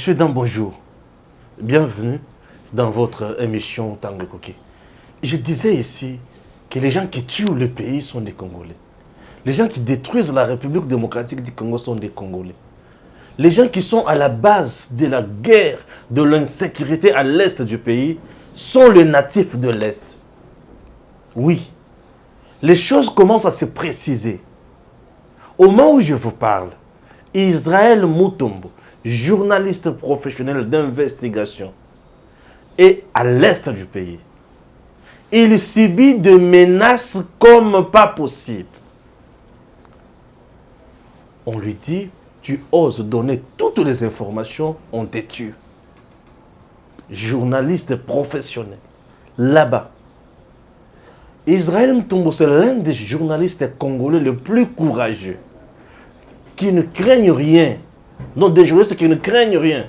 Monsieur Dan, bonjour. Bienvenue dans votre émission Tango Koké. Je disais ici que les gens qui tuent le pays sont des Congolais. Les gens qui détruisent la République démocratique du Congo sont des Congolais. Les gens qui sont à la base de la guerre, de l'insécurité à l'est du pays, sont les natifs de l'est. Oui, les choses commencent à se préciser. Au moment où je vous parle, Israël Mutombo, journaliste professionnel d'investigation, est à l'est du pays. Il subit des menaces comme pas possible. On lui dit, tu oses donner toutes les informations, on te tue. Journaliste professionnel, là-bas. Israël Mutombo, c'est l'un des journalistes congolais les plus courageux, qui ne craignent rien. Non, des journalistes qui ne craignent rien.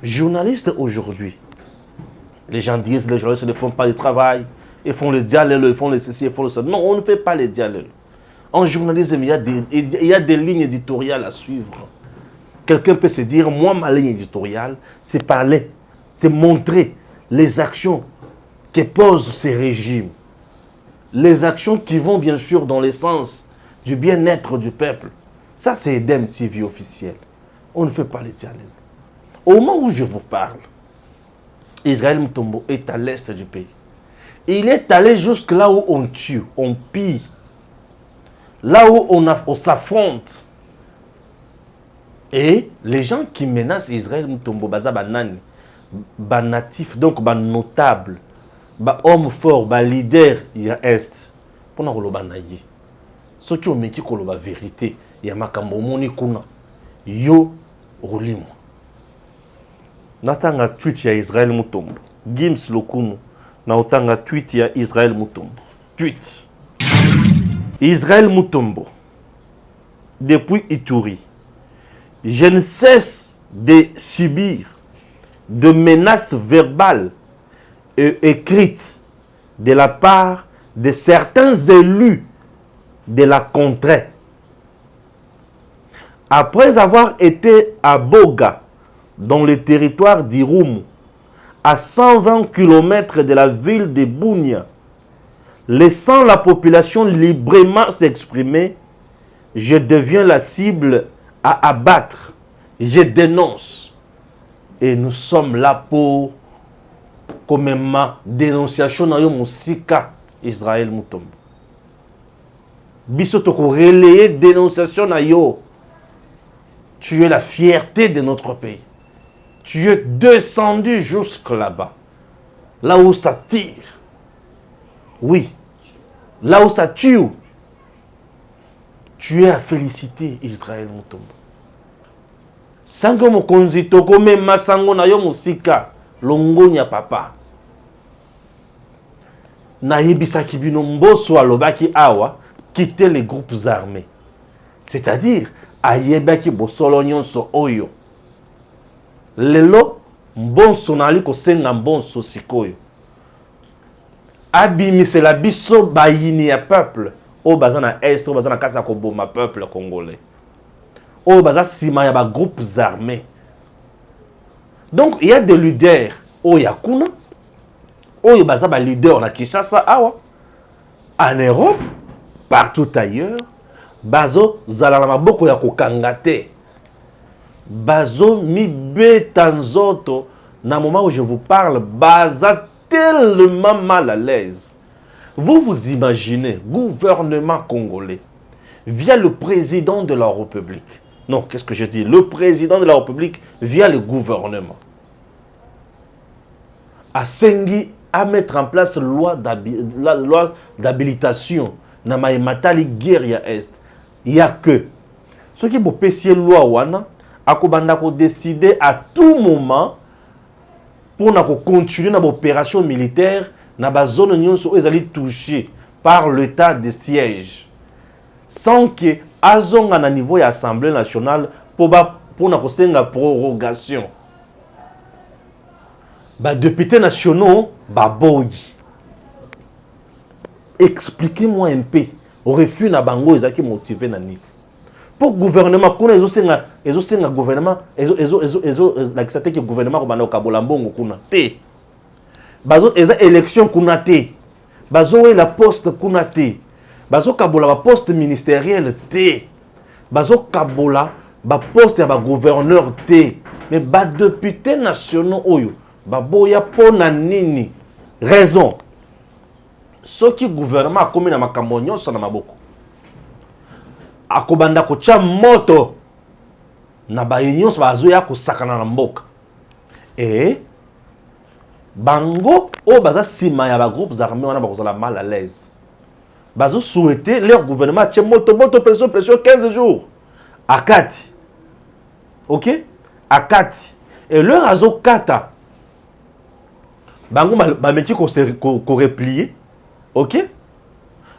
Journalistes aujourd'hui, les gens disent que les journalistes ne font pas le travail, ils font le dialogue, ils font le ceci, ils font le ça. Non, on ne fait pas le dialogue. En journalisme, il y a des lignes éditoriales à suivre. Quelqu'un peut se dire, moi, ma ligne éditoriale, c'est parler, c'est montrer les actions que posent ces régimes. Les actions qui vont bien sûr dans le sens du bien-être du peuple. Ça, c'est Edem TV officiel. On ne fait pas le dialogue. Au moment où je vous parle, Israël Mutombo est à l'est du pays. Il est allé jusque là où on tue, on pille. Là où on s'affronte. Et les gens qui menacent Israël Mutombo, baza banani, ba natif, donc ba notable, ba homme fort, ba leader, il y a est. Pour nous le ceux qui ont mis la vérité, il y a makambo moni kuna. Yo rolimo. Natanga tweet ya Israël Mutombo. Gims Lokumu. Na otanga tweet ya Israël Mutombo. Tweet. Israël Mutombo. Depuis Ituri, je ne cesse de subir de menaces verbales et écrites de la part de certains élus de la contrée. Après avoir été à Boga, dans le territoire d'Irumu, à 120 km de la ville de Bunia, laissant la population librement s'exprimer, je deviens la cible à abattre. Je dénonce. Et nous sommes là pour, comme ma dénonciation dans Moussika, Israël Mutombo. Bisotoko relayer dénonciation na yo. Tu es la fierté de notre pays. Tu es descendu jusque là-bas. Là où ça tire. Oui. Là où ça tue. Tu es à féliciter Israël Mutombo. Sango mokonzi toko mema sango na yo musika. Longonya papa. Na yebisaki bino mboso alobaki awa. Quitter les groupes armés. C'est-à-dire, ayebaki bosolo nyonso oyo. Lelo, mbonso nali kosenga mbonso sikoyo. Abimisi la biso bayini ya peuple. O bazana est, o bazana kata koboma peuple congolais. O baza sima ya ba groupes armés. Donc, il y a des leaders o yakuna. O baza ba leader na Kinshasa awa. En Europe, partout ailleurs, bazo zalala maboko ya kokangate. Bazo mi betanzoto na moment où je vous parle, baza tellement mal à l'aise. Vous vous imaginez, gouvernement congolais, via le président de la République. Non, qu'est-ce que je dis? Le président de la République via le gouvernement. A sengi à mettre en place la loi d'habilitation. Na matali guerre ya est. Il y a que ceux qui vont pécier loi wana akobanda ko décider à tout moment pour na ko continuer na opération militaire na ba zone nyonso ezali touché par l'état de siège sans que azonga na niveau ya assemblée nationale pour na ko senga prorogation. Ba députés nationaux ba boy. Expliquez-moi un peu. Au refus na bango ezaki motivé nani. pour gouvernement kuna ezosenga gouvernement lakisa te ke gouvernement kobanda kokabola mbongo kuna te eza élection kuna te bazowela poste kuna te bazokabola baposte ministériel te bazokabola baposte ya bagouverneur te mais badéputé nationaux oyo baboya mpona nini raison soki gouvernement akomi na makambo nyonso na maboko akobanda kotia moto na baye nyonso bazoya kosakana na mboka e bango oyo baza nsima ya bagroupes armés wana bakozala mal à l'aise bazosouhaite leur gouvernement atie moto pression 15 jours akati ok akati et leur azokata bango bameki koreplier ok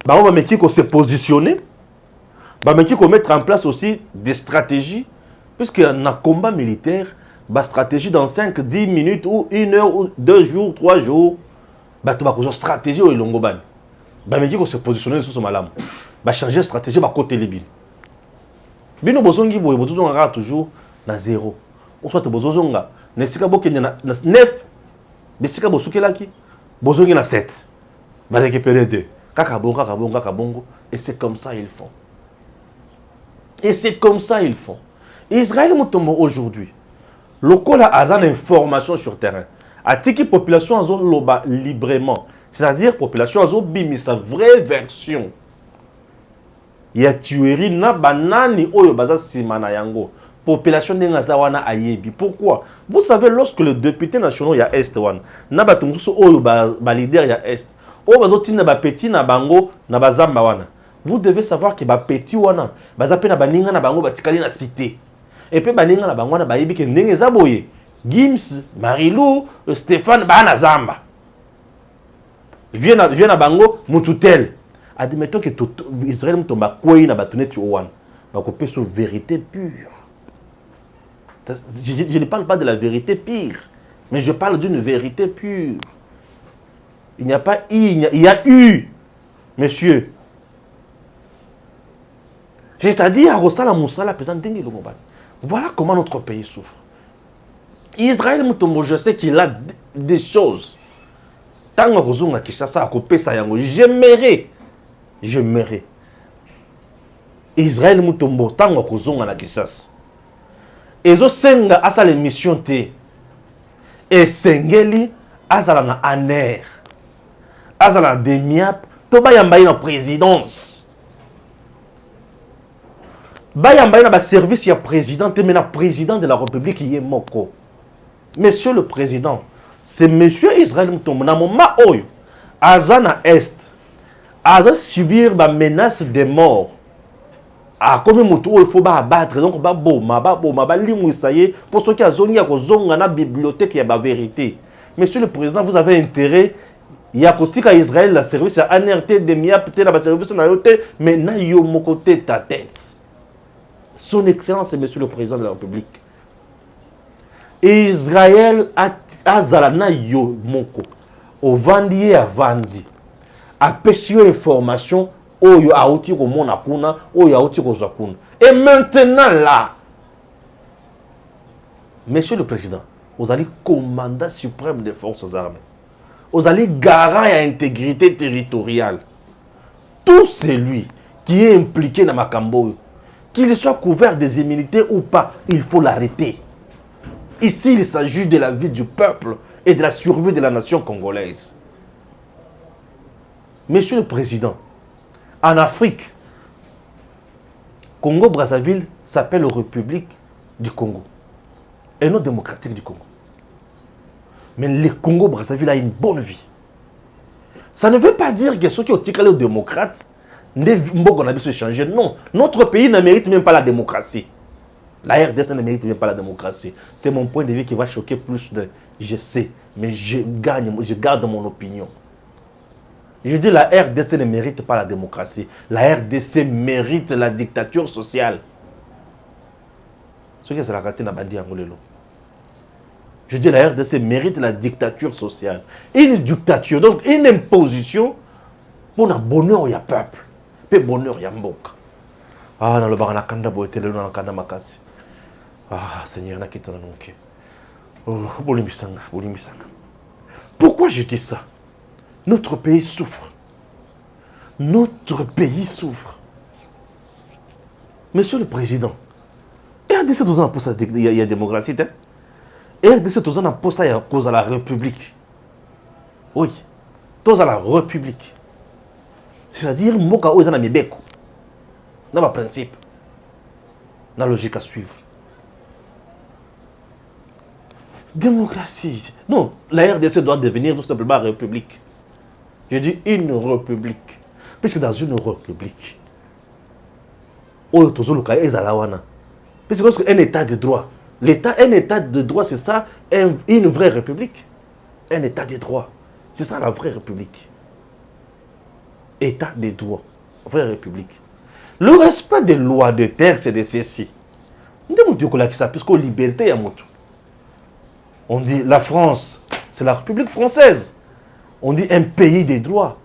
bango bameki se positionner bameki mettre en place aussi des stratégies puisque na combat militaire ba stratégie dans 5 10 minutes ou 1 heure ou 2 jours 3 jours bato bakozwa stratégie oyo elongo bani bameki se positionner lisusu malamu changer stratégie côté libine bino bozongi boye bozozonga toujours na 0 ou soit bozozonga na esika bokende na 9 bisika bosukelaki bozongi na 7 ba récupérer 2 kaka bongo et c'est comme ça ils font. Et c'est comme ça ils font. Israël Mutombo aujourd'hui, le col a une information sur terrain. A tiki population azo loba librement. C'est-à-dire population azo bimi sa vraie version. Il y a tuerie na banani oyo baza simana yango. Population dengaza wana ayebi. Pourquoi? Vous savez lorsque le député national ya Est wana na batunguso oyo ba leader ya Est. Oyo bazotina ba petit na bango na bazamba wana. Vous devez savoir que ba petit wana bazape na baninga na bango batikali na cité. Et puis baninga na bango na bayebi ke ndenge zaboye. Gims, Marilou, Stéphane bana zamba. Vient na bango mututel. Admettons que Israël mutomba kwei na batuneti wana. Bakope sur vérité pure. Je ne parle pas de la vérité pire, mais je parle d'une vérité pure. Il n'y a pas il y a eu, monsieur. C'est-à-dire, voilà comment notre pays souffre. Israël Mutombo, je sais qu'il a des choses. Tant que j'aimerais. Israël Mutombo, tant que na Kishasa. Ezo senga asa l'émission te. Et sengeli azala na aner. Azala demiap. Toba yambaye na présidence. Bayambaye na ba service ya président te mena président de la République yé moko. Monsieur le président, c'est monsieur Israël Mutombo na moment oyo azana est. Aza subir ba menace de mort. Ah, comme il faut abattre, donc ba limouissaye pour ceux qui ont zoni à zonga na bibliothèque ya ba vérité. Monsieur le président, vous avez intérêt il y a kotika Israël la service à NRT de mia peut-être la service na yote mais na yo mokote ta tête. Son excellence c'est monsieur le président de la République. Israël a zalana yo moko au vendier à vandi a pécio information oyo auti ko mona kuna oyo auti ko zakuna. Et maintenant là monsieur le président, vous allez commandant suprême des forces armées. Vous allez garant à intégrité territoriale. Tout celui qui est impliqué dans Makambo, qu'il soit couvert des immunités ou pas, il faut l'arrêter. Ici, il s'agit de la vie du peuple et de la survie de la nation congolaise. Monsieur le Président, en Afrique, Congo-Brazzaville s'appelle République du Congo et non démocratique du Congo. Mais le Congo-Brazzaville a une bonne vie. Ça ne veut pas dire que ceux qui ont tiré les démocrates ne se changer. Non, notre pays ne mérite même pas la démocratie. La RDC ne mérite même pas la démocratie. C'est mon point de vue qui va choquer plus de... Je sais, mais je garde mon opinion. Je dis la RDC ne mérite pas la démocratie. La RDC mérite la dictature sociale. Ce qui est la raté n'a pas dit angolelo. Je dis la RDC mérite la dictature sociale. Une dictature, donc une imposition pour le bonheur du peuple. Pour le bonheur du mboka. Ah, dans le bar, on a kanda boetele, on a kanda makasi. Ah, Seigneur, n'a quitté la oh, bolimisanga, bolimisanga. Pourquoi je dis ça? Notre pays souffre. Notre pays souffre. Monsieur le Président, RDC, tous ans, il y a démocratie. RDC, tous ans, pour ça, il y a cause de la République. Oui, tous à la République. C'est-à-dire, Moka, ils ont un mébeko. Dans le principe. Dans la logique à suivre. Démocratie. Non, la RDC doit devenir tout simplement République. Je dis une République. Puisque dans une République, puisque un état de droit, un état de droit, c'est ça, une vraie république. Un état de droit, c'est ça la vraie république. État de droit, vraie république. Le respect des lois, des textes et de ceci. Puisqu'au liberté, on dit la France, c'est la République française. On dit un pays des droits,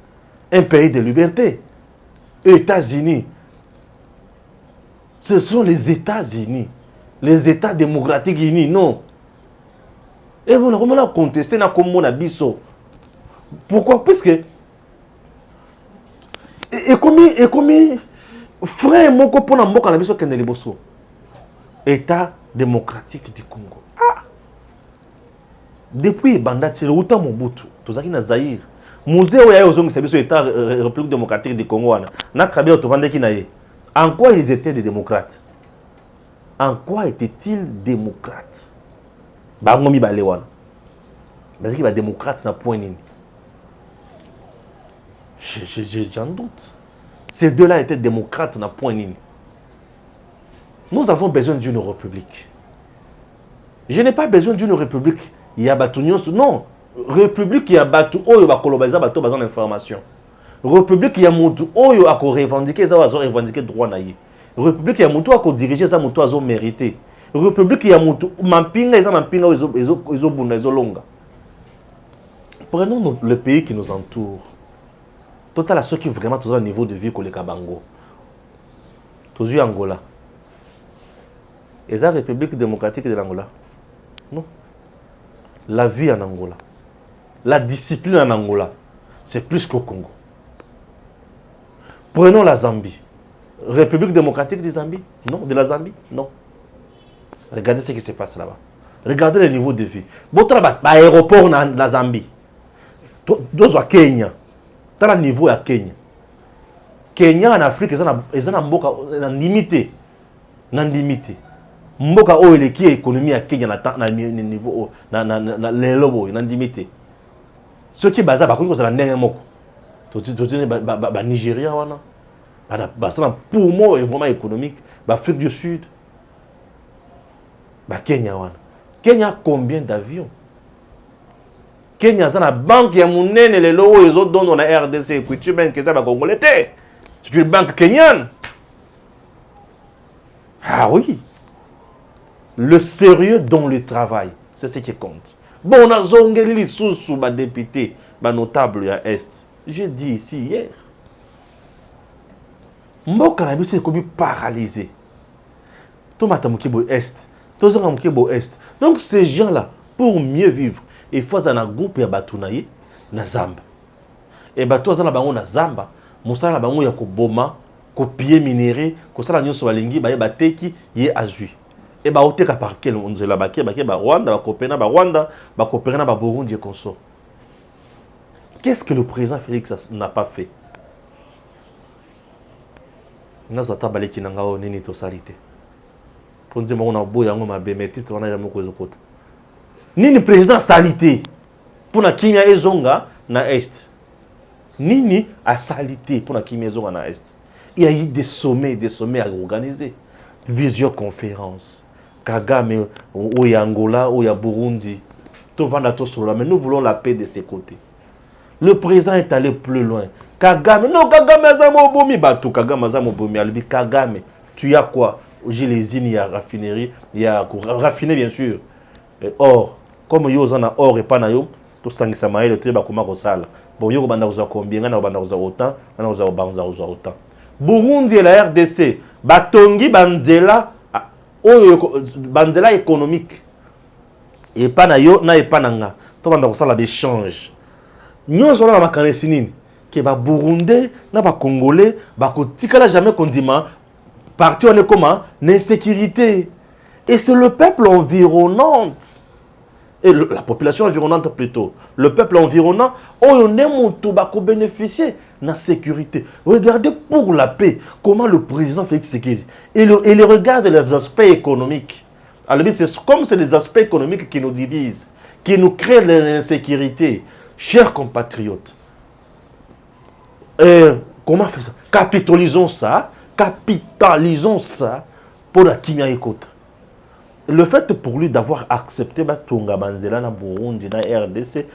un pays de liberté. États-Unis, ce sont les États-Unis, les États démocratiques unis, non. Et on a contesté dans comme biso. Pourquoi? Parce que et comme frère moko pona mboka na biso kende liboso. État démocratique du Congo. Ah. Depuis Bandati, le Outa Mobutu, tozaki na Zaïre. Musée où il y a aux États République démocratique du Congo, na Kabila tovandeki na ye. En quoi ils étaient des démocrates? En quoi étaient-ils démocrates? Bangomi balewana. Parce qu'il y a démocrate na point nini. J'en doute. Ces deux-là étaient démocrates na point nini. Nous avons besoin d'une république. Je n'ai pas besoin d'une république. Il y a batunions. Non. République, il y a batu oyo ba kolobaiza bato bazan information. République, il y a mutu oyo ako revendiquer ça va revendiquer droit na ye. République, il y a mutu ako diriger ça mutu azo mériter. République, il y a mutu mampinga eza mampinga ezo bunda ezo longa. Prenons le pays qui nous entoure. Total à ceux qui vraiment tous un niveau de vie que les Kabango. Tous Angola. Et la République démocratique de l'Angola. Non. La vie en Angola. La discipline en Angola, c'est plus qu'au Congo. Prenons la Zambie. République démocratique de Zambie? Non. De la Zambie? Non. Regardez ce qui se passe là-bas. Regardez le niveau de vie. Votre aéroport dans la Zambie. Deux à Kenya. Dans le niveau à Kenya. Kenya en Afrique, ils ont limité. Limité. Mboka o eleki économie à Kenya na niveau na les lobo na limité. Ceux qui basent ba ko la ndenge moko. To ba Nigeria wana. Ba ça pour moi est vraiment économique, ba Afrique du Sud. Ba Kenya wana. Kenya combien d'avions? Kenya zana banque ya munene les lobo les autres donnent na RDC Equity Bank ça ba congolais. C'est une banque kenyane. Ah oui. Le sérieux dans le travail, c'est ce qui compte. Bon, on a zongeli sous ma député, ma notable à Est. J'ai dit ici hier. Mboka na biso comme paralysé. Tomata mukibo Est, tozanga mukibo Est. Donc ces gens-là, pour mieux vivre, il faut dans un groupe ya batunaye na Zamba. Et bato za na bango na Zamba, musala na bango ya ko boma, ko pied minéré, ko sala nyoso balingi ba bateki ye azui. Et bah, au cas par quel on dit là-bas, Rwanda, Rwanda, Burundi et consort. Qu'est-ce que le président Félix n'a pas fait? Nous avons balé qui n'a pas eu de salité. Pour dire qu'on a beau yango ma bémétis, on a jamais causé côté. Ni le président salité pour na kimia ezonga na est. Ni a salité pour na kimia ezonga na est. Il y a eu des sommets à organiser. Visioconférence. Kagame, ou ya Angola, ou ya Burundi, tout va tout sur là, mais nous voulons la paix de ses côtés. Le président est allé plus loin. Kagame, non, Kagame Azamobomi, Batou, Kagame Azamobomi, Albi, Kagame, tu as quoi? J'ai les usines, il y a raffinerie, il y a raffiné bien sûr. Et or, comme il y a or et pas na yo, tout ça, ça m'a le triba comme ça. Bon, yo banda uza combien, na banda uza autant, na uza banza uza autant. Burundi et la RDC, batongi banzela, banzela économique. Et pas na yo, na et pas nanga. Tout le monde a l'échange. Nous sommes dans la Canessinine. Que ba Burundais, na ba Congolais, ba kotikala jamais condiment. Parti on est comment? L'insécurité. Et c'est le peuple environnant. Et la population environnante plutôt. Le peuple environnant, on aime tout bénéficier de la sécurité. Regardez pour la paix, comment le président Félix Tshisekedi, il regarde les aspects économiques. Alors, c'est comme c'est les aspects économiques qui nous divisent, qui nous créent l'insécurité. Chers compatriotes, comment faire ça? Capitalisons ça pour la Kimia Ekota. Le fait pour lui d'avoir accepté Tonga Banzela na Burundi na RDC,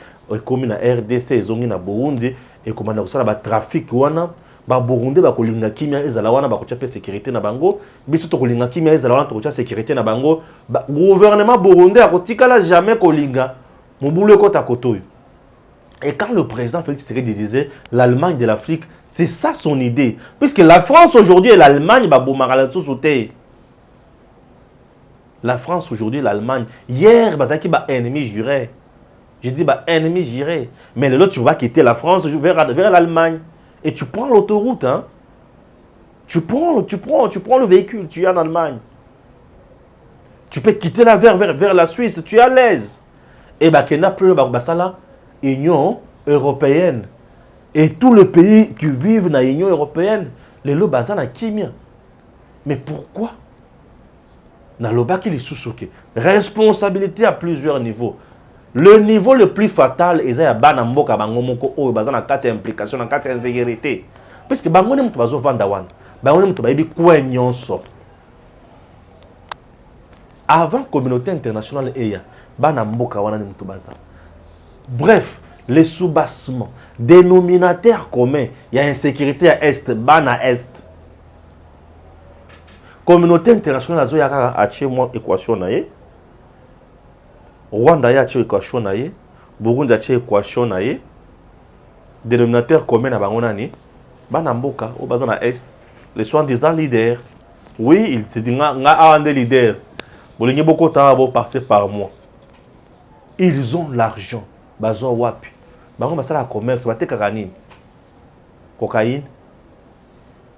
comme na RDC zongi na Burundi et comme na kusala ba trafic wana ba Burundi ba kolinga kimia ezala wana ba kotia pe sécurité na bango biso to kolinga kimia ezala wana to kotia sécurité na bango gouvernement burundais a kotikala jamais kolinga mobulu ekota kotoyo. Et quand le président Félix Tshisekedi disait l'Allemagne de l'Afrique, c'est ça son idée, puisque la France aujourd'hui et l'Allemagne ba bomara sous-sauté. La France aujourd'hui, l'Allemagne. Hier, bazaki ba ennemi juré. Je dis bah ennemi juré. Mais l'autre, tu vas quitter la France vers l'Allemagne. Et tu prends l'autoroute, hein. Tu prends le véhicule, tu es en Allemagne. Tu peux quitter là vers la Suisse, tu es à l'aise. Et bah qu'il n'y a plus l'Union européenne. Et tous les pays qui vivent dans l'Union européenne, les lots bazan à Kimia. Mais pourquoi? Responsabilité à plusieurs niveaux. Le niveau le plus fatal est la banamboka bangomoko o bazana kati implication na kati insécurité. Parce que bangone mutu bazo vanda wan. Bangone mutu bayibi kwa nyonso. Avant communauté internationale eya banamboka wana ni mutu baza. Bref, les soubassements, dénominateur commun, il y a insécurité à est, bana est. Communauté internationale a acheté moi équation naie. Rwanda a acheté équation naie. Burundi a acheté équation naie. Dénominateur commun à bangonani. Banamboka au bazan est. Les soi-disant leaders. Oui, il se dit nga un des leaders. Bolingi beaucoup tabo passer par moi. Ils ont l'argent. Bazo wapi. Bango basala commerce bate kakanini. Cocaïne.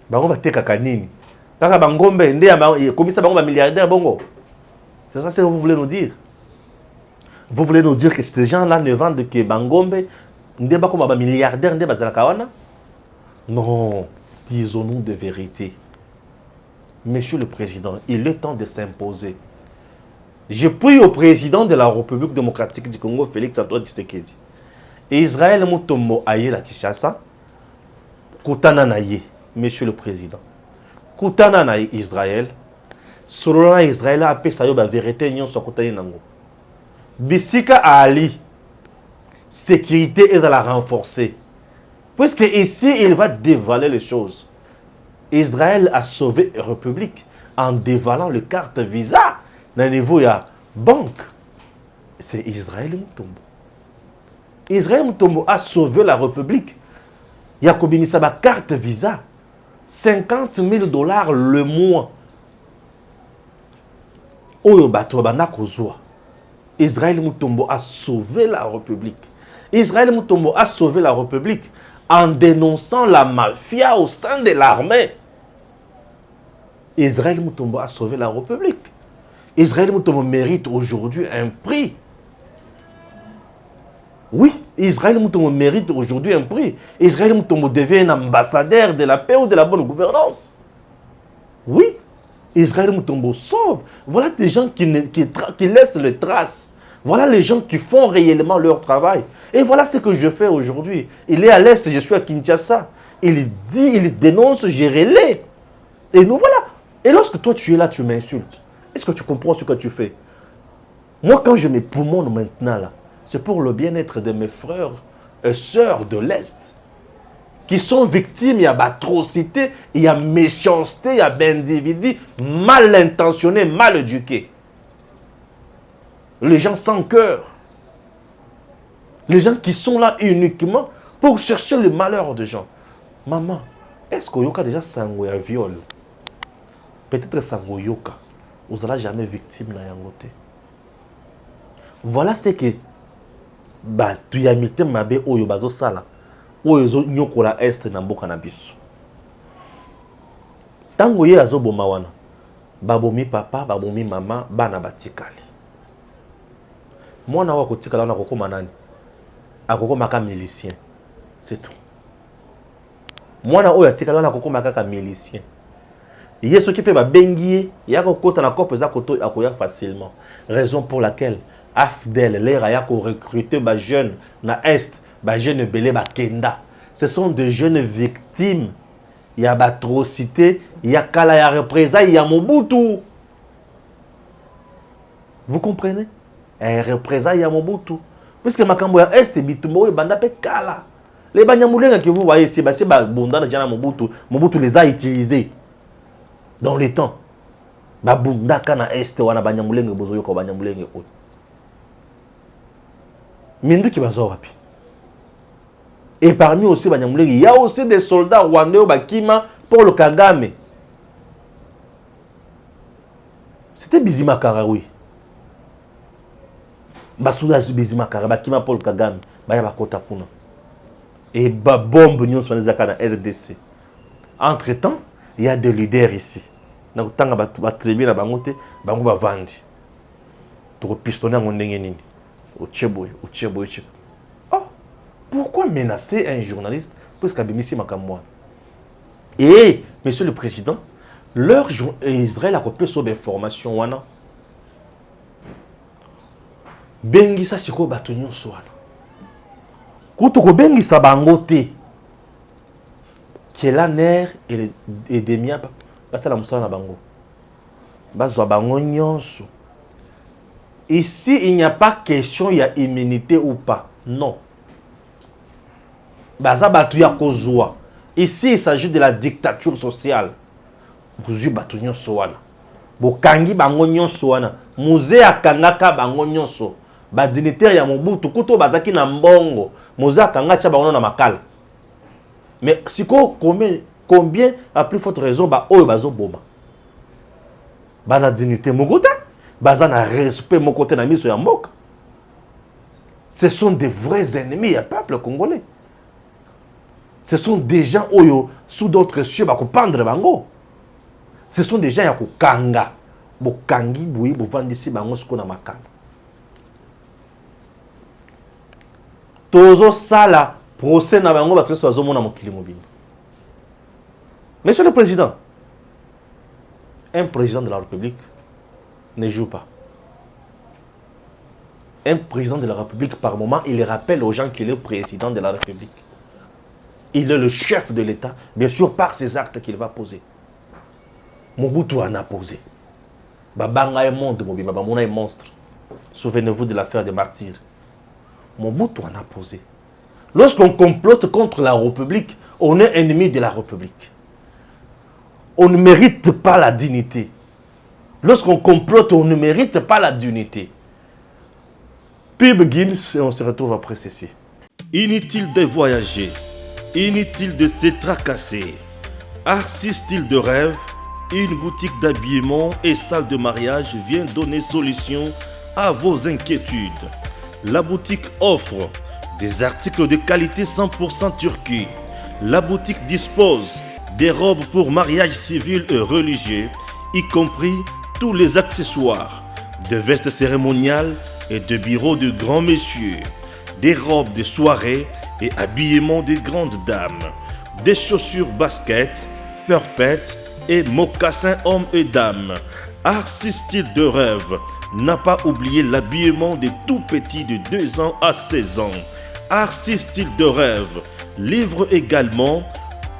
Bango bate kakanini. Kaka bangombe ndé comme ça bango milliardaire bongo. C'est ça ce que vous voulez nous dire. Vous voulez nous dire que ces gens-là ne vendent que bangombe ndé ba comme milliardaire ndé bazala kawana? Non, disons-nous de vérité. Monsieur le Président, il est temps de s'imposer. Je prie au président de la République démocratique du Congo, Félix Antoine Tshisekedi. Israël Mutombo aye la Kinshasa. Koutana naye, Monsieur le Président. Koutana na Israël. Selon Israël a appelé ça la vérité nyon so koutani nango. Bisika Ali. Sécurité est à la renforcer. Puisque ici, il va dévaler les choses. Israël a sauvé la République en dévalant le carte Visa. Dans niveau, il y a banque. C'est Israël Mutombo. Israël Mutombo a sauvé la République. Il y a combien de carte Visa. 50 000 $ le mois. Israël Mutombo a sauvé la République. Israël Mutombo a sauvé la République en dénonçant la mafia au sein de l'armée. Israël Mutombo a sauvé la République. Israël Mutombo mérite aujourd'hui un prix. Oui, Israël Mutombo mérite aujourd'hui un prix. Israël Mutombo devient un ambassadeur de la paix ou de la bonne gouvernance. Oui, Israël Mutombo sauve. Voilà des gens qui laissent les traces. Voilà les gens qui font réellement leur travail. Et voilà ce que je fais aujourd'hui. Il est à l'Est, je suis à Kinshasa. Il dit, il dénonce, je relaie. Et nous voilà. Et lorsque toi tu es là, tu m'insultes. Est-ce que tu comprends ce que tu fais? Moi, quand je me poumonne maintenant là, c'est pour le bien-être de mes frères et sœurs de l'Est qui sont victimes, il y a atrocité, il y a méchanceté, il y a d'individus mal intentionnés, mal éduqués. Les gens sans cœur. Les gens qui sont là uniquement pour chercher le malheur des gens. Maman, Est-ce que yoka déjà sango ya viol? Peut-être sango yoka. Vous n'allez jamais victime na yangote. Voilà ce que tu y as mis mabe oyo bazo sala. Oyo nyokola est na mboka na biso. Tango ye azo boma wana. Babomi papa, babomi mama, bana batikali. Mwana wa kotikala wana kokoma nani? Akokoma ka milicien. C'est tout. Mwana oyo atikala wana kokoma kaka milicien. Yeso ki pe ba bengi ya kokota na kope za koto akoya facilement. Raison pour laquelle AFDEL l'air a recruté ba jeune na est, ba jeune belé ba kenda. Ce sont des jeunes victimes. Il y a atrocité, il y a kala ya représailles, il y a Mobutu. Vous comprenez? Représailles, il y a Mobutu. Puisque makambo ya est bitumbo banda pe kala. Les Banyamoulenga que vous voyez ici, c'est Bunda Jana Mobutu. Mobutu les a utilisés dans les temps. Bunda kana est wana Banyamoulenga bozoyo ko Banyamoulenga o. Mindu ki bazo wapi. Et parmi aussi Banyamoulenga, il y a aussi des soldats rwandais au Bakima pour le Kagame. C'était Bizima Karaoui. Basouda Bizima Karaoui, Bakima pour le Kagame, Baya Bakota Kuna. Et bombe nous sur les accords RDC. Entre-temps, il y a des leaders ici. Donc tant que va très bien la bangote, bango va vendre. Tu pistonner en nini. Au Tcheboy. Oh, pourquoi menacer un journaliste parce qu'abimisi makamwa? Et monsieur le président, leur Israël a copié sur des formations wana. Bengi sa siko batonyo soala. Kutuko bengi sa bangote. Kelaner et Demia basa la musala na bango. Bazwa bango nyonso. Ici, il n'y a pas question il y a immunité ou pas. Non. Baza batu ya kozwa. Ici, il s'agit de la dictature sociale. Vous batu nyonso wana. Bokangi bango nyonso wana. Muze akangaka bango nyonso. Ba dignitaire ya Mobutu kuto bazaki na mbongo. Muze akanga tia bango na makala. Mais siko combien à plus forte raison ba oyo bazo boma. Ba na dignité mokote, baza na respect mokote na miso ya mboka. Ce sont des vrais ennemis du peuple congolais. Ce sont des gens oyo sous d'autres cieux ba ko pendre bango. Ce sont des gens ya ko kanga. Bo kangi boui bo vandisi bango siko na makala. Tozo sala procès na bango batreso bazomona mokili mobimba. Monsieur le Président, un président de la République ne joue pas. Un président de la République, par moment, il rappelle aux gens qu'il est président de la République. Il est le chef de l'État, bien sûr, par ses actes qu'il va poser. Mobutu en a posé. Babanga est monde, Babamona est monstre. Souvenez-vous de l'affaire des martyrs. Mobutu en a posé. Lorsqu'on complote contre la République, on est ennemi de la République. On ne mérite pas la dignité. Lorsqu'on complote, on ne mérite pas la dignité. Pub Guinness et on se retrouve après ceci. Inutile de voyager, inutile de se tracasser. Arcis Style de Rêve, une boutique d'habillement et salle de mariage vient donner solution à vos inquiétudes. La boutique offre des articles de qualité 100% Turquie. La boutique dispose des robes pour mariage civil et religieux, y compris tous les accessoires, de vestes cérémoniales et de bureaux de grands messieurs, des robes de soirée et habillement de grandes dames, des chaussures basket, perpètes et mocassins hommes et dames. Arcis Style de Rêve n'a pas oublié l'habillement des tout petits de 2 ans à 16 ans. Arcis Style de Rêve livre également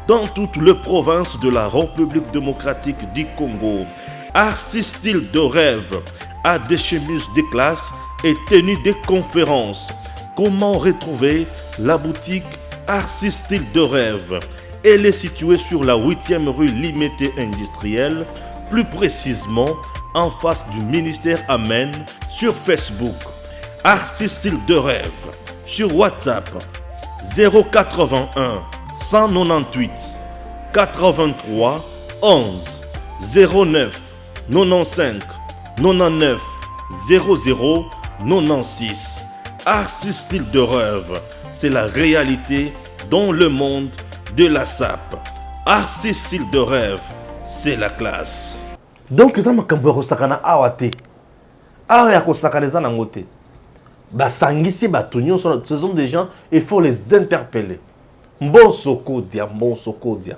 dans toutes les provinces de la République démocratique du Congo. Arcis Style de Rêve a des chemises de classe et tenues de conférences. Comment retrouver la boutique Arcis Style de Rêve? Elle est située sur la 8e rue Limité Industrielle, plus précisément en face du ministère Amen, sur Facebook. Arcis Style de Rêve, sur WhatsApp 081 198 83 11 09 95 99 00 96. Arcis Style de Rêve, c'est la réalité dans le monde de la SAP. Arcis Style de Rêve, c'est la classe. Donc, ça m'a cambré sakana awate. Ah, ya ko sakana za nangote. Ba sangisi ba tunyo, ce sont des gens, il faut les interpeller. Bon Sokodia, bon Sokodia.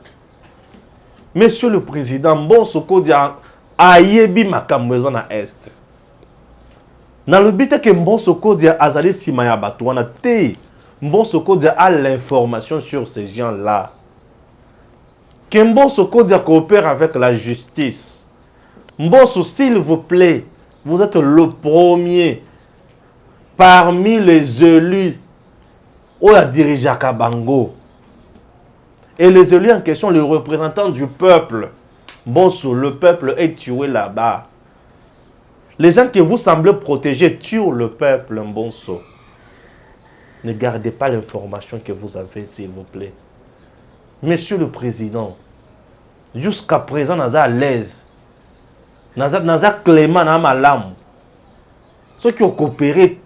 Monsieur le Président, bon Sokodia, ayebi makambo na est. Na le but que bon Sokodia azali simaya batu wana te. Bon Sokodia a l'information sur ces gens-là. Que bon Sokodia coopère avec la justice. Mbosso, s'il vous plaît, vous êtes le premier parmi les élus où a dirigé Kabango. Et les élus en question, les représentants du peuple. Mbosso, le peuple est tué là-bas. Les gens que vous semblez protéger tuent le peuple, Mbosso. Ne gardez pas l'information que vous avez, s'il vous plaît. Monsieur le Président, jusqu'à présent, nous sommes à l'aise. Nous sommes clément, nous sommes à l'âme. Ceux qui ont coopéré,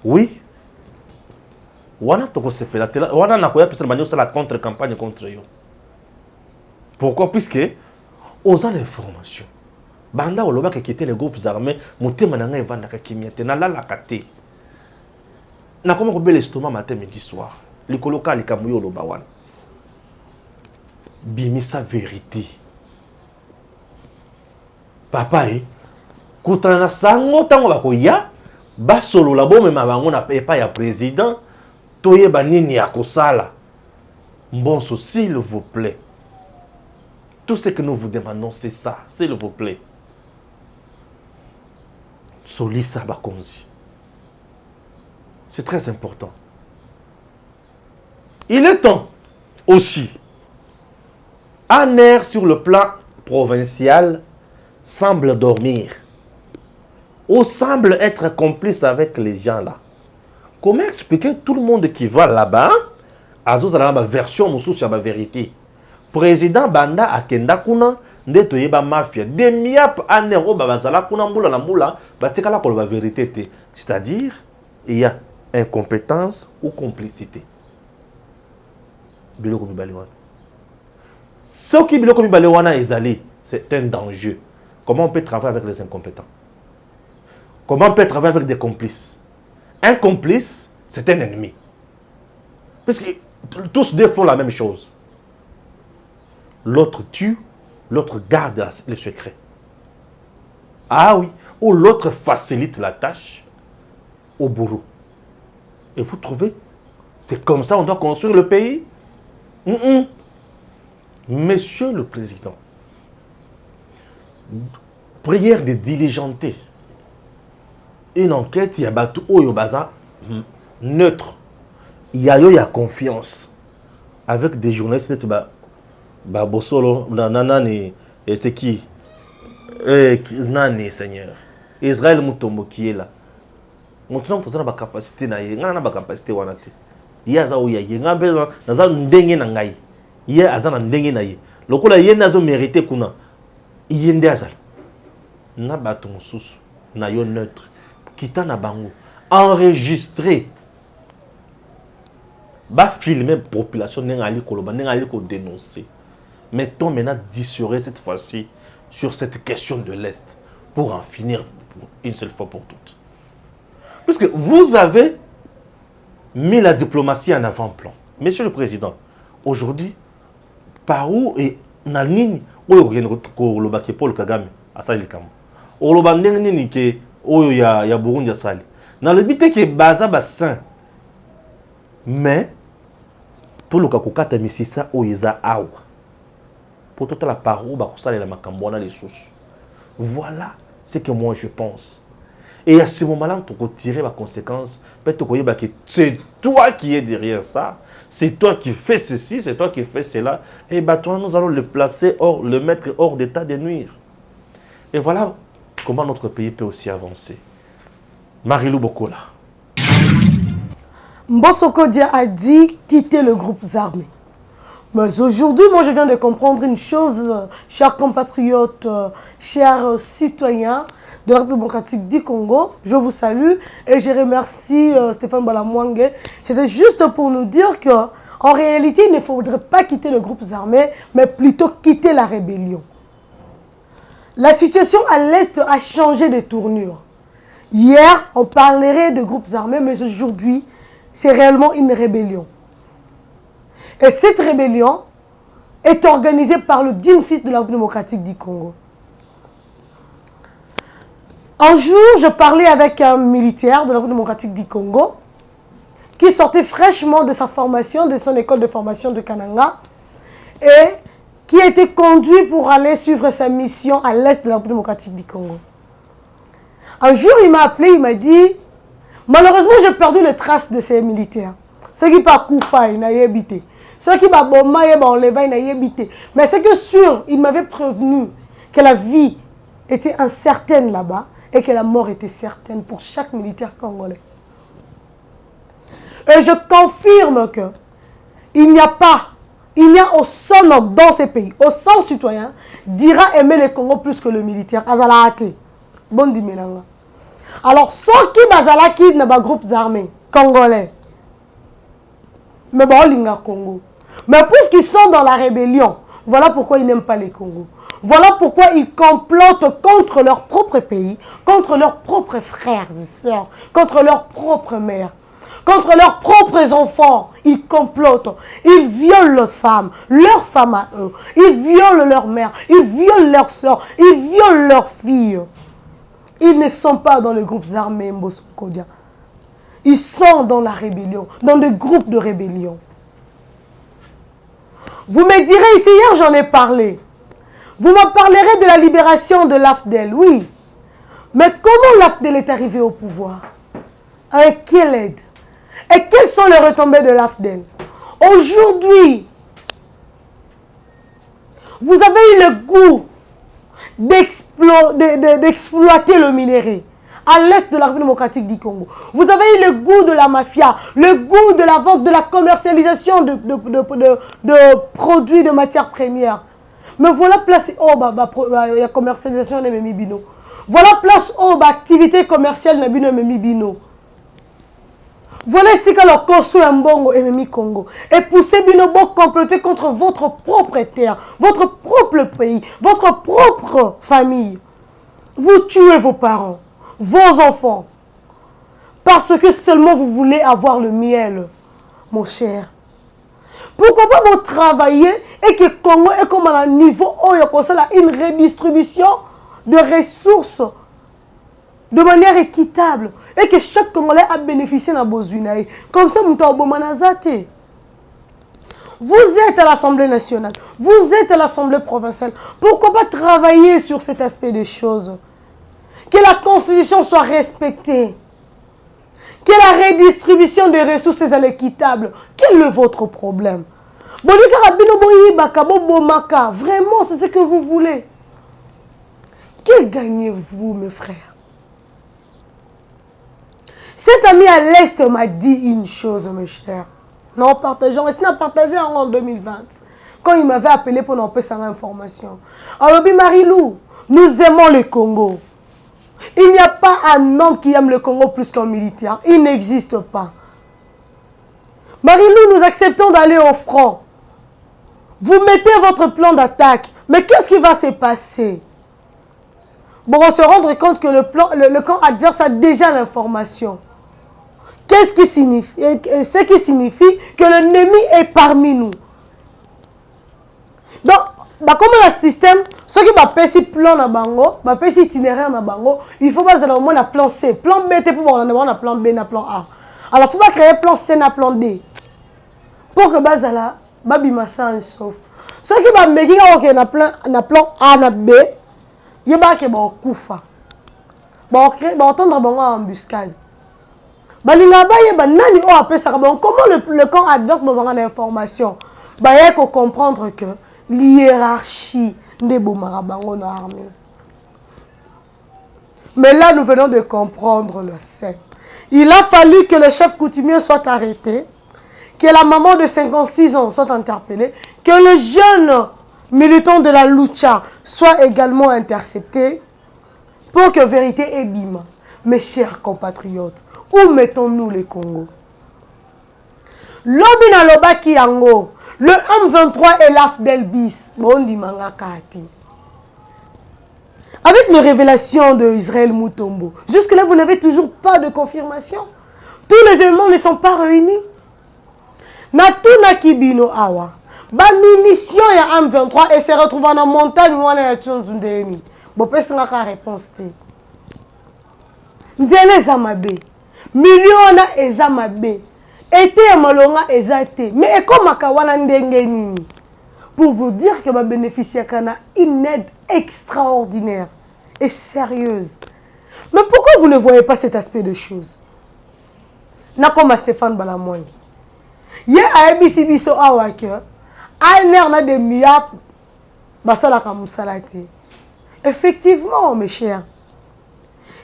oui. La contre-campagne contre eux. Pourquoi? Puisque, aux l'information. Banda oloba qui quitté les groupes armés, motema nanga evanda ka kimiate na la kate. Na comment ko l'estomac matin midi soir. Le coloca le kamuyo oloba wan. Bimi sa vérité. Papa kutana na sango tango bakoya ba solo la bo mema bango na pas ya président toyeba nini ya kosala. Mbonso, s'il vous plaît. Tout ce que nous vous demandons, c'est ça, s'il vous plaît. Solisa Bakonzi. C'est très important. Il est temps aussi. Un air sur le plan provincial semble dormir. Ou semble être complice avec les gens là. Comment expliquer tout le monde qui va là-bas, Azos a la version moussou sur la vérité. Président Banda Akenda Kuna, ndeto yeba mafia. Demiap anero babazala kuna mbula na mbula, batikala pour la vérité. C'est-à-dire, il y a incompétence ou complicité. Biloko Mibalewana. Ce qui Biloko Mibalewana est allé, c'est un danger. Comment on peut travailler avec les incompétents? Comment on peut travailler avec des complices? Un complice, c'est un ennemi. Parce que tous deux font la même chose. L'autre tue, l'autre garde le secret. Ah oui, ou l'autre facilite la tâche au bourreau. Et vous trouvez, c'est comme ça on doit construire le pays? Monsieur le Président, prière de diligenter une enquête, il y a Batou Oyobaza neutre. Il y a confiance avec des journalistes. Babosolo, Nanani, et c'est qui? Nani, Seigneur. Israël Mutombo qui est là. Maintenant, tu as une capacité, tu as une capacité. Il y a ça où il y a. Il y a un dengue nangai. Il y a un dengue nangai. Le coup là, il y a un mérité kuna. Il y a un désal. Na baton sous, na yo neutre. Kita na bango. Enregistré. Ba filmer population n'engali koloba, n'engali ko dénoncer. Mettons maintenant dissurer cette fois-ci sur cette question de l'Est pour en finir une seule fois pour toutes. Puisque vous avez mis la diplomatie en avant-plan. Monsieur le Président, aujourd'hui, par où est la ligne où il y a Paul Kagame à Salikambo? Où il y a Burundi à Sali. Dans le but que Baza Bassin. Mais, tout le Kakukata Misisa où il y a Awa. Pour toute la parole, les sources. Voilà ce que moi je pense. Et à ce moment-là, tu peux tirer la conséquence. Peut-être que c'est toi qui es derrière ça. C'est toi qui fais ceci, c'est toi qui fais cela. Et bah, toi, nous allons le placer, le mettre hors d'état de nuire. Et voilà comment notre pays peut aussi avancer. Marilou Bokola. Mbosso Kodia a dit quitter le groupe armé. Mais aujourd'hui, moi, je viens de comprendre une chose, chers compatriotes, chers citoyens de la République démocratique du Congo. Je vous salue et je remercie Stéphane Balamwangue. C'était juste pour nous dire que, en réalité, il ne faudrait pas quitter le groupe armé, mais plutôt quitter la rébellion. La situation à l'Est a changé de tournure. Hier, on parlerait de groupes armés, mais aujourd'hui, c'est réellement une rébellion. Et cette rébellion est organisée par le digne fils de la République démocratique du Congo. Un jour, je parlais avec un militaire de la République démocratique du Congo qui sortait fraîchement de sa formation, de son école de formation de Kananga, et qui a été conduit pour aller suivre sa mission à l'est de la République démocratique du Congo. Un jour, il m'a appelé, il m'a dit, malheureusement, j'ai perdu les traces de ces militaires. Ceux qui par Koufa, ils n'avaient habité. Ceux qui par Boma, ils n'avaient habité. Mais c'est que sûr, il m'avait prévenu que la vie était incertaine là-bas et que la mort était certaine pour chaque militaire congolais. Et je confirme que il n'y a aucun homme dans ces pays, aucun citoyen, dira aimer le Congo plus que le militaire. Azalaate. Bon dimanche. Alors, ceux qui bazalaki n'a pas groupes armés congolais, mais bon, ils n'ont Congo. Mais puisqu'ils sont dans la rébellion, voilà pourquoi ils n'aiment pas les Congos. Voilà pourquoi ils complotent contre leur propre pays, contre leurs propres frères et sœurs, contre leurs propres mères, contre leurs propres enfants. Ils complotent. Ils violent leurs femmes à eux. Ils violent leurs mères, ils violent leurs sœurs, ils violent leurs filles. Ils ne sont pas dans les groupes armés, Mbosso Kodia. Ils sont dans la rébellion, dans des groupes de rébellion. Vous me direz, ici hier j'en ai parlé. Vous me parlerez de la libération de l'AFDEL, oui. Mais comment l'AFDEL est arrivé au pouvoir? Avec quelle aide? Et quelles sont les retombées de l'AFDEL? Aujourd'hui, vous avez eu le goût d'exploiter le minerai à l'est de la République démocratique du Congo. Vous avez eu le goût de la mafia, le goût de la vente, de la commercialisation de produits, de matières premières. Mais voilà place la commercialisation de Memi Bino. Voilà place activité commerciale de Memi Bino. Voilà ici que le Koso Mbongo et Memi Congo. Et poussez Bino pour comploter contre votre propre terre, votre propre pays, votre propre famille. Vous tuez vos parents, vos enfants, parce que seulement vous voulez avoir le miel, mon cher. Pourquoi pas vous travailler et que Congo est comme à un niveau où il y a une redistribution de ressources de manière équitable et que chaque Congolais a bénéficié de la Bozuinaï. Comme ça, vous êtes à l'Assemblée nationale, vous êtes à l'Assemblée provinciale. Pourquoi pas travailler sur cet aspect des choses? Que la Constitution soit respectée. Que la redistribution des ressources est équitable. Quel est votre problème? Vraiment, c'est ce que vous voulez. Que gagnez-vous, mes frères? Cet ami à l'Est m'a dit une chose, mes chers. Nous partageons, et c'est partagé en 2020. Quand il m'avait appelé pour nous passer l'information. Alors, Marie-Lou, nous aimons le Congo. Il n'y a pas un homme qui aime le Congo plus qu'un militaire. Il n'existe pas. Marie-Lou, nous acceptons d'aller au front. Vous mettez votre plan d'attaque. Mais qu'est-ce qui va se passer? Bon, on se rendre compte que le camp adverse a déjà l'information. Qu'est-ce qui signifie? Ce qui signifie que l'ennemi est parmi nous. Donc, comme le système, ceux qui ont fait plan na bango, fait itinéraire na bango, il faut pas au moins un plan C. Plan B, c'est pour avoir un plan B, un plan A. Alors, il faut pas créer plan C, un plan D. Pour que bazala, babima sans sauf. Ceux qui ont fait un plan A, na B, il y a qui ont koufa. Bah entendre bango en embuscade. Balinga ba yeba nani o apesa comment le camp adverse besoin d'information. Bah il faut comprendre que l'hiérarchie de Bomarabango dans l'armée. Mais là, nous venons de comprendre le scène. Il a fallu que le chef coutumier soit arrêté, que la maman de 56 ans soit interpellée, que le jeune militant de la lucha soit également intercepté pour que vérité ébime. Mes chers compatriotes, où mettons-nous les Congos? Lobina Lobaki Yango, le M23 et l'AFDEL bis, Bondi Mangakati. Avec les révélations d'Israël Mutombo, jusque-là, vous n'avez toujours pas de confirmation. Tous les éléments ne sont pas réunis. Natuna Kibino Awa, ba munition ya M23 et se retrouve en montagne ou en Tchonzundeni. Bon, peut-être que réponse te. Ndele Zamabe, millions ezamabe. Été malonga ezate. Mais comme Makawana Ndengenini, pour vous dire que ma bénéficiaire a une aide extraordinaire et sérieuse. Mais pourquoi vous ne voyez pas cet aspect de choses? Na comme Stéphane Balamoy. Yé a ABC biso awake. Aner na de miap basala kamusalati. Effectivement, mes chers.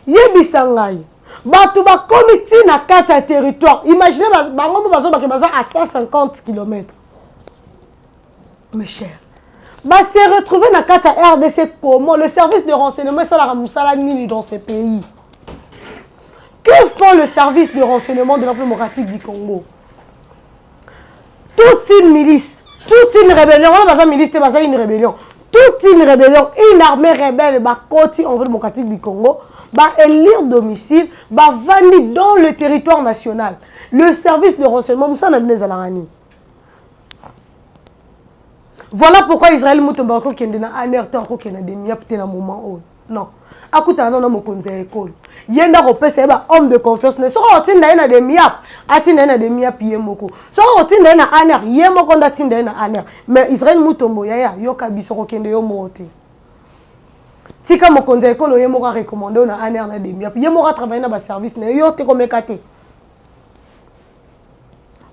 Yé bisangai. Batou ba comité na kata territoire. Imaginez bango bazo à 150 km. Mes chers. Bah se retrouver na kata RDC comment le service de renseignement ça nini dans ces pays. Que font le service de renseignement de la République démocratique du Congo? Toute une milice, toute une rébellion, on a pas milice, c'est une rébellion. Toute une rébellion, une armée rebelle, bah côté en République démocratique du Congo, bah élire domicile, bah vanir dans le territoire national. Le service de renseignement, ça n'a pas de. Voilà pourquoi Israël Mutombo qui est dans alerte qui est dans des moment où non. Akuta non mo konza école. Yenda ko pesa ba homme de confiance ne so otinda na de miap, atinda na de miap yemoko. So otinda na aner yemoko ndatinda na aner. Mais Israël Mutombo yaya yoka biso ko kende yo mote. Tika mo konza école yemoko recommandé na aner na de miap. Yemoko travailler na ba service na yo te ko mekate.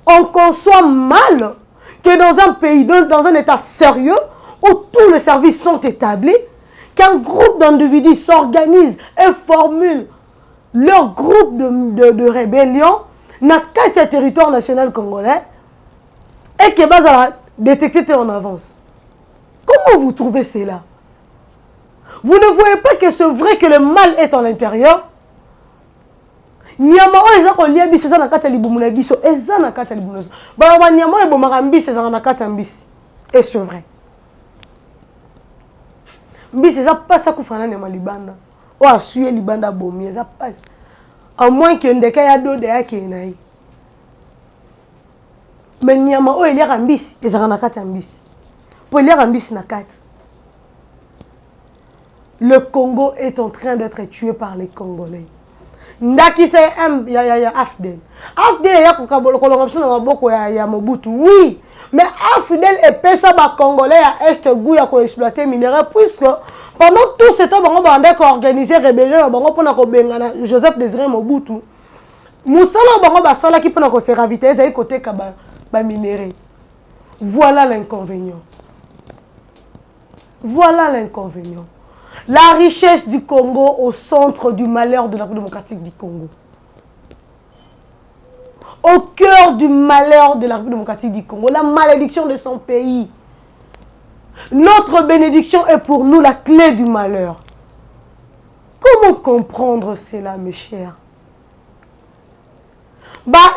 On conçoit mal que dans un pays, dans un état sérieux, où tous les services sont établis, qu'un groupe d'individus s'organise et formule leur groupe de rébellion dans le territoire national congolais et que base à la détecter en avance. Comment vous trouvez cela? Vous ne voyez pas que c'est vrai que le mal est à l'intérieur? Nyama o eza ko lia biso za na kata libumu na biso eza na kata libumu. Ba ba nyama e bomaka mbisi eza na kata mbisi. Et c'est vrai. Mbisi eza pas ça kufana na malibanda. O asuye libanda bomi eza pas. À moins que ndeka ya do de yake nayi. Mais nyama o elia mbisi eza na kata mbisi. Po elia mbisi na kata. Le Congo est en train d'être tué par les Congolais. Ndaki se ya AFDEL. AFDEL ya kolonga biso na maboko ya Mobutu. Oui, mais AFDEL et pesa ba Congolais à est goût ya ko exploiter minerai puisque pendant tout ce temps bango bande ko organiser rébellion bango pona ko bengana Joseph Désiré Mobutu. Musala bango ba sala ki pona ko se raviter ezai côté ka ba minerai. Voilà l'inconvénient. Voilà l'inconvénient. La richesse du Congo au centre du malheur de la République démocratique du Congo. Au cœur du malheur de la République démocratique du Congo. La malédiction de son pays. Notre bénédiction est pour nous la clé du malheur. Comment comprendre cela, mes chers?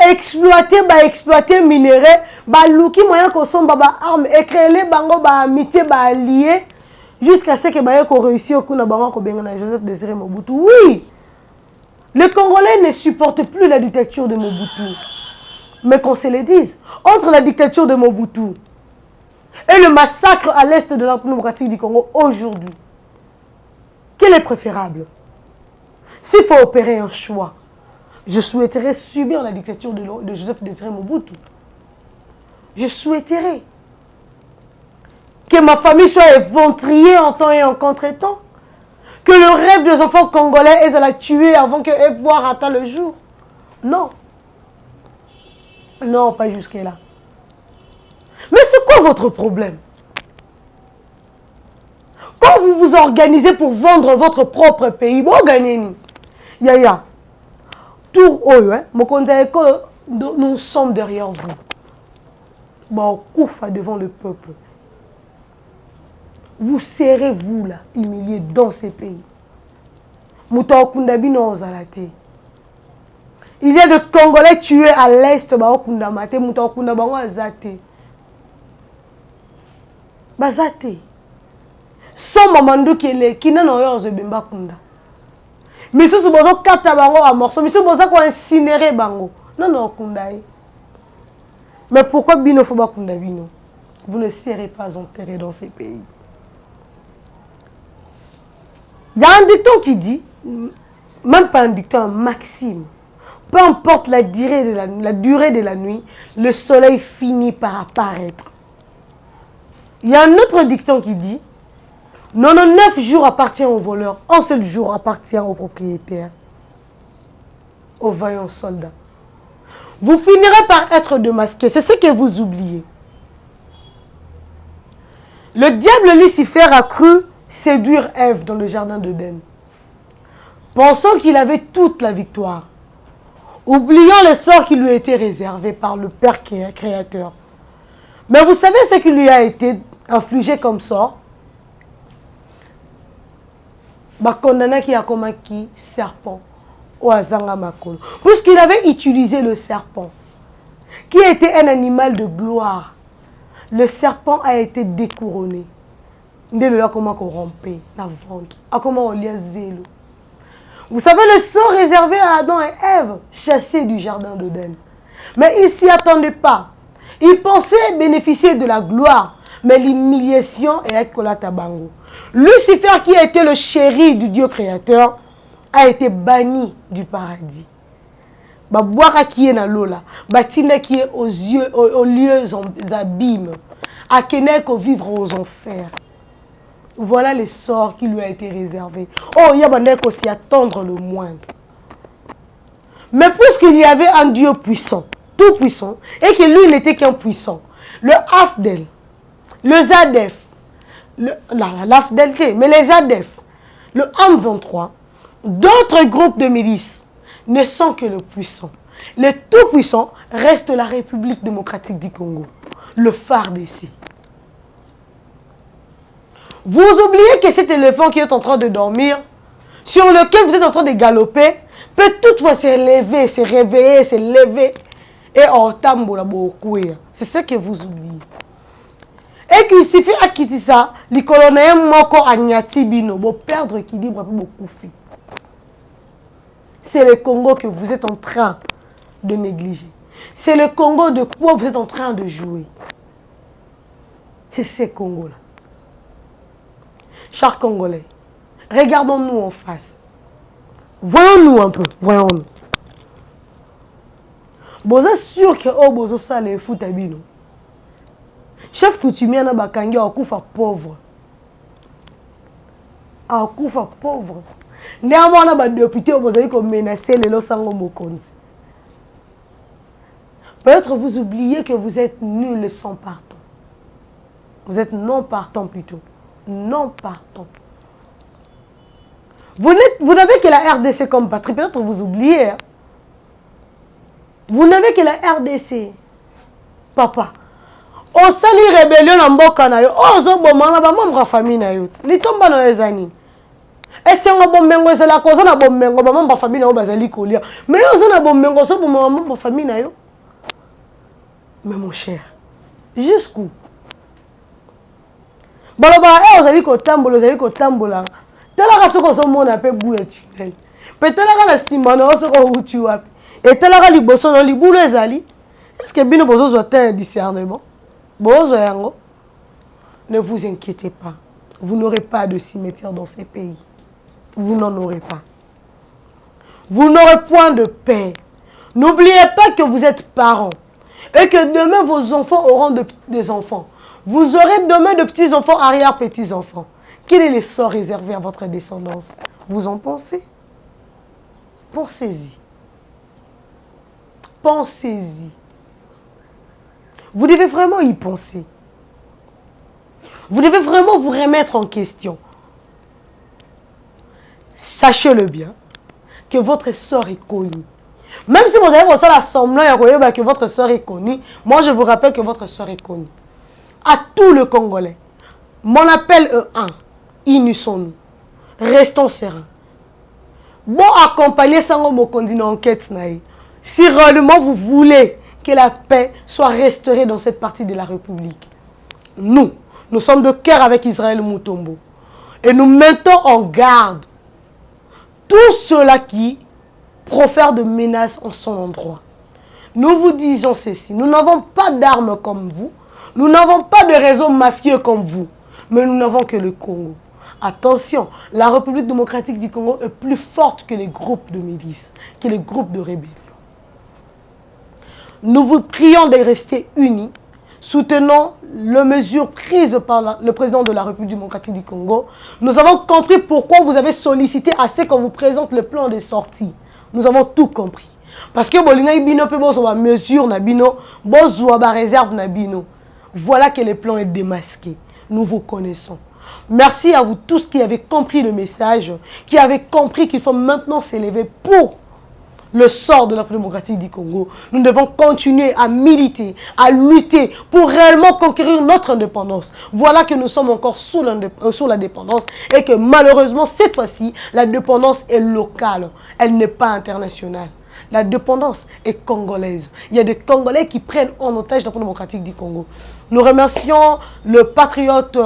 Exploiter minerai, louki moyen qu'on sombre armes, éclairer bango amitié, allié. Jusqu'à ce que Baye ko réussi au coup na bango ko bengana Joseph Désiré Mobutu. Oui. Les Congolais ne supportent plus la dictature de Mobutu. Mais qu'on se le dise, entre la dictature de Mobutu et le massacre à l'est de la République démocratique du Congo aujourd'hui, quel est préférable? S'il faut opérer un choix, je souhaiterais subir la dictature de Joseph Désiré Mobutu. Je souhaiterais que ma famille soit éventrillée en temps et en contre-temps. Que le rêve des enfants congolais est à la tuer avant qu'elle voie atteindre le jour. Non. Non, pas jusque-là. Mais c'est quoi votre problème? Quand vous vous organisez pour vendre votre propre pays, bon, gagnez. Yaya. Tout jour où, hein, nous sommes derrière vous. Bon, koufa devant le peuple. Vous serez, vous, là, humiliés dans ces pays. Il y a des Congolais tués à l'est, Bazate. Son mamandu qui est qui n'a pas eu bemba kunda. Mais si vous avez quatre bango à morceaux, mais si vous avez incinéré bango, non kunda. Mais pourquoi bino faut pas kunda bino? Vous ne serez pas enterré dans ces pays. Il y a un dicton qui dit, même pas un dicton, un maxime. Peu importe la durée de la nuit, le soleil finit par apparaître. Il y a un autre dicton qui dit, 99 jours appartient au voleur, un seul jour appartient au propriétaire, aux vaillants soldats. Vous finirez par être démasqués, c'est ce que vous oubliez. Le diable Lucifer a cru séduire Ève dans le jardin d'Éden, pensant qu'il avait toute la victoire, oubliant le sort qui lui a été réservé par le Père créateur. Mais vous savez ce qui lui a été infligé comme sort? Condamné qui a comme qui serpent au Azanga Makolo. Puisqu'il avait utilisé le serpent, qui était un animal de gloire, le serpent a été découronné. Comment corromper la vente, comment on lia zélo. Vous savez le sort réservé à Adam et Ève, chassés du jardin d'Éden. Mais ils ne s'y attendaient pas. Ils pensaient bénéficier de la gloire, mais l'humiliation est avec Kolatabango. Lucifer, qui a été le chéri du Dieu créateur, a été banni du paradis. Boire qui est dans l'eau là, Batina qui est aux lieux abîmes, à Keneko vivre aux enfers. Voilà les sorts qui lui a été réservé. Oh, il y a aussi attendre le moindre. Mais puisqu'il y avait un Dieu puissant, tout puissant, et que lui n'était qu'un puissant, le Afdel, le Zadef, l'Afdel, mais les Zadef, le M23, d'autres groupes de milices ne sont que le puissant. Le tout puissant reste la République démocratique du Congo, le phare d'ici. Vous oubliez que cet éléphant qui est en train de dormir, sur lequel vous êtes en train de galoper, peut toutefois se lever, se réveiller, se lever et en tambola beaucoup. C'est ce que vous oubliez. Et qu'il suffit à quitter ça, les colonels moko agnati bino, pour perdre l'équilibre beaucoup. C'est le Congo que vous êtes en train de négliger. C'est le Congo de quoi vous êtes en train de jouer. C'est ce Congo-là. Chers Congolais, regardons-nous en face. Voyons-nous un peu, voyons-nous. Vous êtes sûr que vous avez les foot à bino. Chef coutumier na bakangi a okufa pauvre. A okufa pauvre. Néanmoins, on a des députés vous avez menacé les losango mokonzi. Peut-être vous oubliez que vous êtes nuls sans partant. Vous êtes non partant plutôt. Non partant. Vous n'avez que la RDC comme patrie. Peut-être vous oubliez. Hein? Vous n'avez que la RDC. Papa. On sali rébellion en mboka na yo. Ozo bomana ba membre famille na yo. Litomba na ezani. Esengo bommengo ezala koza na bommengo ba membre famille na yo bazali kolia. Mais ozo na bommengo so bomama membre famille na yo. Mais mon cher, jusqu'où? Baloba ozali ko tambola, ozali ko tambola. Tala ka soko so mona pe boué tunnel. Pe tala ka la simana o soko uti wapi. Et tala ka liboso no libulu ezali. Est-ce que bino bozo zo un discernement? Bozo yango. Ne vous inquiétez pas. Vous n'aurez pas de cimetière dans ces pays. Vous n'en aurez pas. Vous n'aurez point de paix. N'oubliez pas que vous êtes parents. Et que demain, vos enfants auront des enfants. Vous aurez demain de petits-enfants, arrière-petits-enfants. Quel est le sort réservé à votre descendance? Vous en pensez? Pensez-y. Pensez-y. Vous devez vraiment y penser. Vous devez vraiment vous remettre en question. Sachez-le bien, que votre sort est connu. Même si vous avez pensé à semblant que votre soeur est connue, moi je vous rappelle que votre soeur est connue. À tous les Congolais, mon appel est un. Unissons-nous. Restons sereins. Bon, accompagner Sango Mokondi dans l'enquête. Si réellement vous voulez que la paix soit restaurée dans cette partie de la République, nous sommes de cœur avec Israël Mutombo. Et nous mettons en garde tous ceux-là qui profèrent de menaces en son endroit. Nous vous disons ceci, nous n'avons pas d'armes comme vous, nous n'avons pas de réseau mafieux comme vous, mais nous n'avons que le Congo. Attention, la République démocratique du Congo est plus forte que les groupes de milices, que les groupes de rébellion. Nous vous prions de rester unis, soutenons les mesures prises par le président de la République démocratique du Congo. Nous avons compris pourquoi vous avez sollicité assez qu'on vous présente le plan de sortie. Nous avons tout compris. Parce que voilà que le plan est démasqué. Nous vous connaissons. Merci à vous tous qui avez compris le message, qui avez compris qu'il faut maintenant s'élever pour le sort de la République démocratique du Congo. Nous devons continuer à militer, à lutter pour réellement conquérir notre indépendance. Voilà que nous sommes encore sous la dépendance et que malheureusement, cette fois-ci, la dépendance est locale. Elle n'est pas internationale. La dépendance est congolaise. Il y a des Congolais qui prennent en otage la République démocratique du Congo. Nous remercions le patriote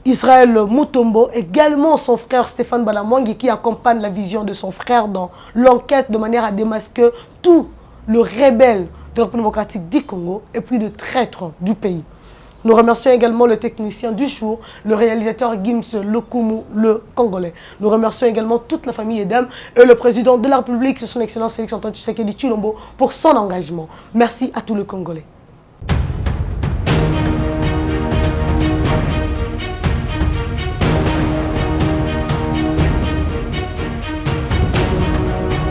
Israël Mutombo, également son frère Stéphane Balamwangi qui accompagne la vision de son frère dans l'enquête de manière à démasquer tout le rebelle de la République démocratique du Congo et puis de traître du pays. Nous remercions également le technicien du jour, le réalisateur Gims Lokumu, le Congolais. Nous remercions également toute la famille Edem et le président de la République, son Excellence Félix Antoine Tshisekedi Tshilombo, pour son engagement. Merci à tous les Congolais.